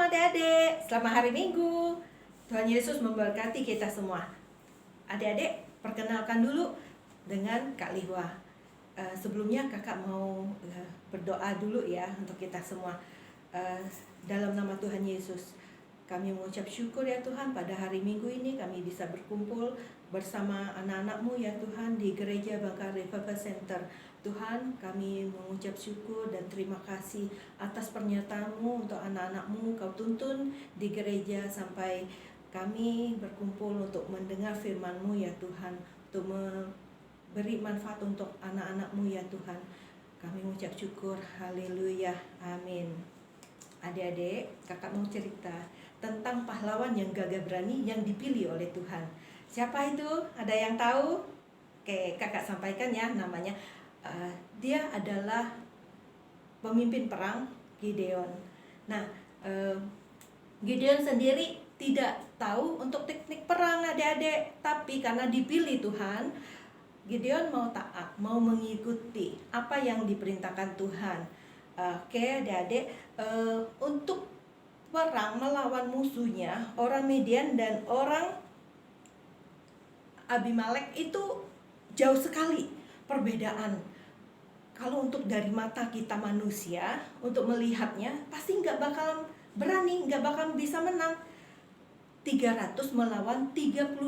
adik-adik, selamat hari Minggu. Tuhan Yesus memberkati kita semua. Adik-adik, perkenalkan dulu dengan Kak Lihwa. Sebelumnya kakak mau berdoa dulu ya untuk kita semua. Dalam nama Tuhan Yesus, kami mengucap syukur ya Tuhan, pada hari Minggu ini kami bisa berkumpul bersama anak-anak-Mu ya Tuhan di Gereja Bangka Revival Center. Tuhan, kami mengucap syukur dan terima kasih atas pernyataan-Mu untuk anak-anak-Mu. Kau tuntun di gereja sampai kami berkumpul untuk mendengar firman-Mu ya Tuhan, untuk beri manfaat untuk anak-anak-Mu ya Tuhan. Kami mengucap syukur, haleluya, amin. Adik-adik, kakak mau cerita tentang pahlawan yang gagah berani yang dipilih oleh Tuhan. Siapa itu? Ada yang tahu? Oke, kakak sampaikan ya namanya. Dia adalah pemimpin perang, Gideon. Nah, Gideon sendiri tidak tahu untuk teknik perang adik-adik, tapi karena dipilih Tuhan, Gideon mau taat, mau mengikuti apa yang diperintahkan Tuhan. Oke adik-adik, untuk perang melawan musuhnya, orang Midian dan orang Abimelek itu jauh sekali perbedaan. Kalau untuk dari mata kita manusia, untuk melihatnya pasti nggak bakal berani, nggak bakal bisa menang. 300 melawan 32.000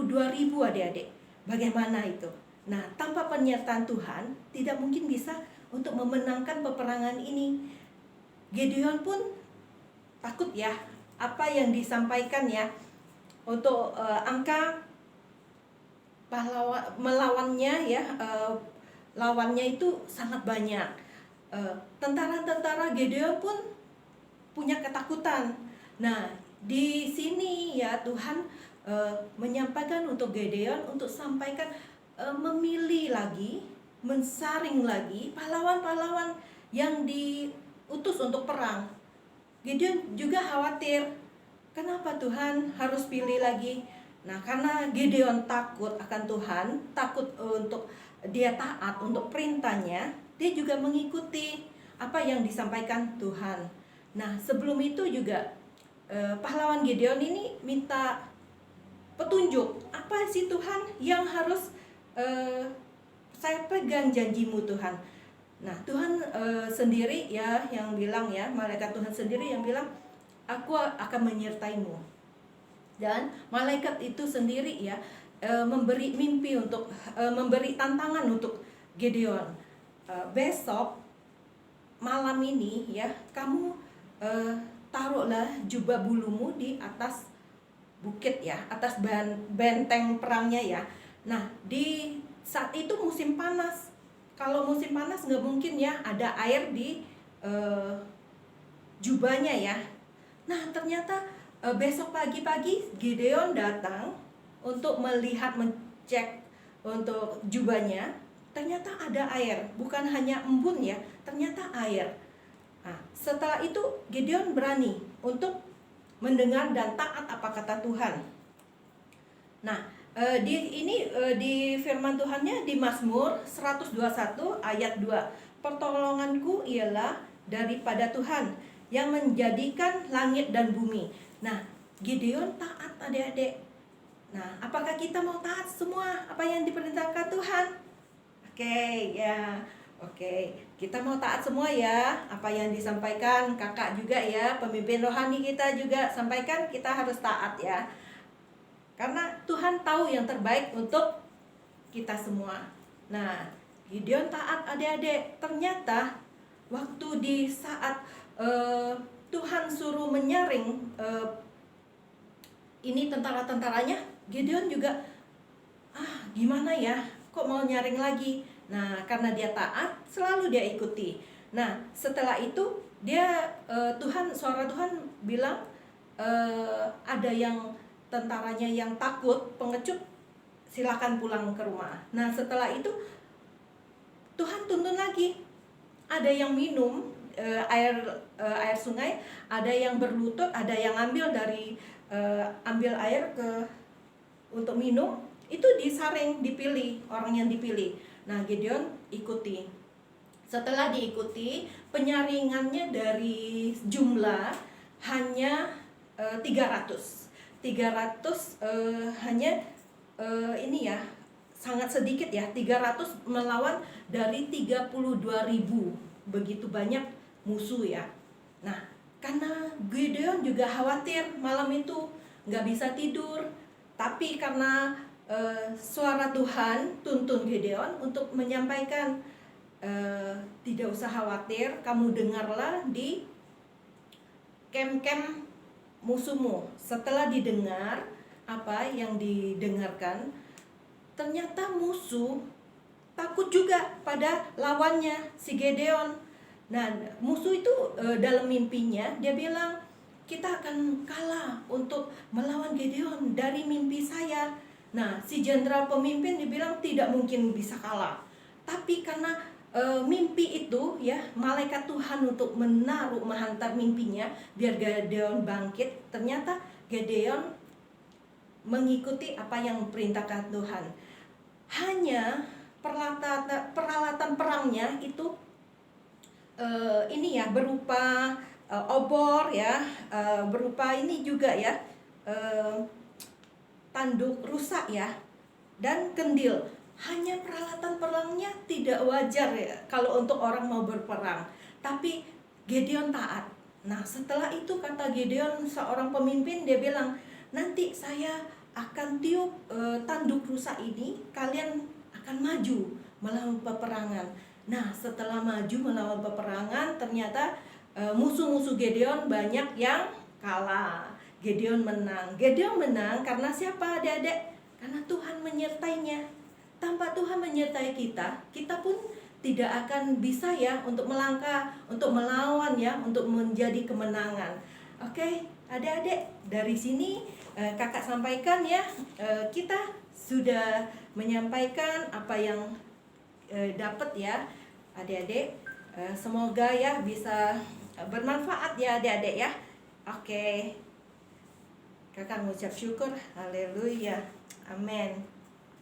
adik-adik. Bagaimana itu? Nah, tanpa penyertaan Tuhan, tidak mungkin bisa untuk memenangkan peperangan ini. Gideon pun takut ya, apa yang disampaikan ya, untuk angka pahlawan melawannya ya, lawannya itu sangat banyak. Tentara-tentara Gideon pun punya ketakutan. Nah, di sini ya Tuhan menyampaikan untuk Gideon untuk sampaikan, memilih lagi, mensaring lagi pahlawan-pahlawan yang diutus untuk perang. Gideon juga khawatir, kenapa Tuhan harus pilih lagi? Nah, karena Gideon takut akan Tuhan, takut untuk dia taat untuk perintahnya, dia juga mengikuti apa yang disampaikan Tuhan. Nah, sebelum itu juga pahlawan Gideon ini minta petunjuk, apa sih Tuhan yang harus saya pegang janjimu Tuhan. Nah, Tuhan sendiri ya yang bilang ya, malaikat Tuhan sendiri yang bilang, aku akan menyertaimu. Dan malaikat itu sendiri ya memberi mimpi untuk memberi tantangan untuk Gideon. Besok malam ini ya, kamu taruhlah jubah bulumu di atas bukit ya, atas benteng perangnya ya. Nah, di saat itu musim panas. Kalau musim panas nggak mungkin ya ada air di jubahnya ya. Nah, ternyata besok pagi-pagi Gideon datang untuk melihat, mencek untuk jubahnya. Ternyata ada air, bukan hanya embun ya, ternyata air. Nah, setelah itu Gideon berani untuk mendengar dan taat apa kata Tuhan. Nah, di firman Tuhannya di Mazmur 121 ayat 2. Pertolonganku ialah daripada Tuhan yang menjadikan langit dan bumi. Nah, Gideon taat adik-adik. Nah, apakah kita mau taat semua apa yang diperintahkan Tuhan? Oke, ya. Oke, kita mau taat semua ya. Apa yang disampaikan kakak juga ya, pemimpin rohani kita juga sampaikan, kita harus taat ya. Karena Tuhan tahu yang terbaik untuk kita semua. Nah, Gideon taat adik-adik. Ternyata waktu di saat Tuhan suruh menyaring ini tentara-tentaranya, Gideon juga gimana ya, kok mau nyaring lagi. Nah, karena dia taat, selalu dia ikuti. Nah, setelah itu dia suara Tuhan bilang, ada yang tentaranya yang takut, pengecut, silakan pulang ke rumah. Nah, setelah itu Tuhan tuntun lagi. Ada yang minum air sungai, ada yang berlutut, ada yang ambil air untuk minum. Itu disaring, dipilih orang yang dipilih. Nah, Gideon ikuti. Setelah diikuti, penyaringannya dari jumlah hanya 300 hanya ini ya, sangat sedikit ya, 300 melawan dari 32.000, begitu banyak musuh ya. Nah, karena Gideon juga khawatir malam itu, nggak bisa tidur. Tapi karena suara Tuhan tuntun Gideon untuk menyampaikan, tidak usah khawatir, kamu dengarlah di kem-kem musuhmu. Setelah didengar apa yang didengarkan, ternyata musuh takut juga pada lawannya, si Gideon. Nah, musuh itu dalam mimpinya dia bilang, kita akan kalah untuk melawan Gideon dari mimpi saya. Nah, si jenderal pemimpin dibilang tidak mungkin bisa kalah. Tapi karena mimpi itu ya, malaikat Tuhan untuk menghantar mimpinya biar Gideon bangkit. Ternyata Gideon mengikuti apa yang perintahkan Tuhan. Hanya peralatan perangnya itu ini ya, berupa obor ya, berupa ini juga ya, tanduk rusak ya, dan kendil. Hanya peralatan perangnya tidak wajar ya kalau untuk orang mau berperang. Tapi Gideon taat. Nah, setelah itu kata Gideon, seorang pemimpin, dia bilang, nanti saya akan tiup tanduk rusak ini, kalian akan maju melawan peperangan. Nah, setelah maju melawan peperangan, ternyata musuh-musuh Gideon banyak yang kalah. Gideon menang. Gideon menang karena siapa, adik-adik? Karena Tuhan menyertainya. Tanpa Tuhan menyertai kita, kita pun tidak akan bisa ya untuk melangkah, untuk melawan ya, untuk menjadi kemenangan. Oke, adik-adik, dari sini kakak sampaikan ya, kita sudah menyampaikan apa yang dapat ya, adik-adik. Semoga ya bisa bermanfaat ya adik-adik ya. Oke, kakak mengucap syukur, haleluya, amin.